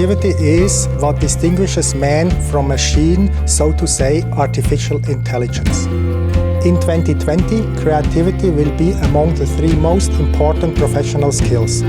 Creativity is what distinguishes man from machine, so to say, artificial intelligence. In 2020, creativity will be among the 3 most important professional skills.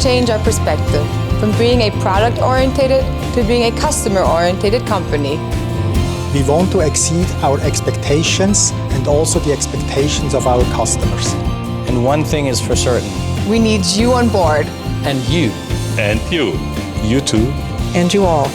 Change our perspective from being a product-oriented to being a customer-oriented company. We want to exceed our expectations and also the expectations of our customers. And one thing is for certain. We need you on board. And you. And you. You too. And you all.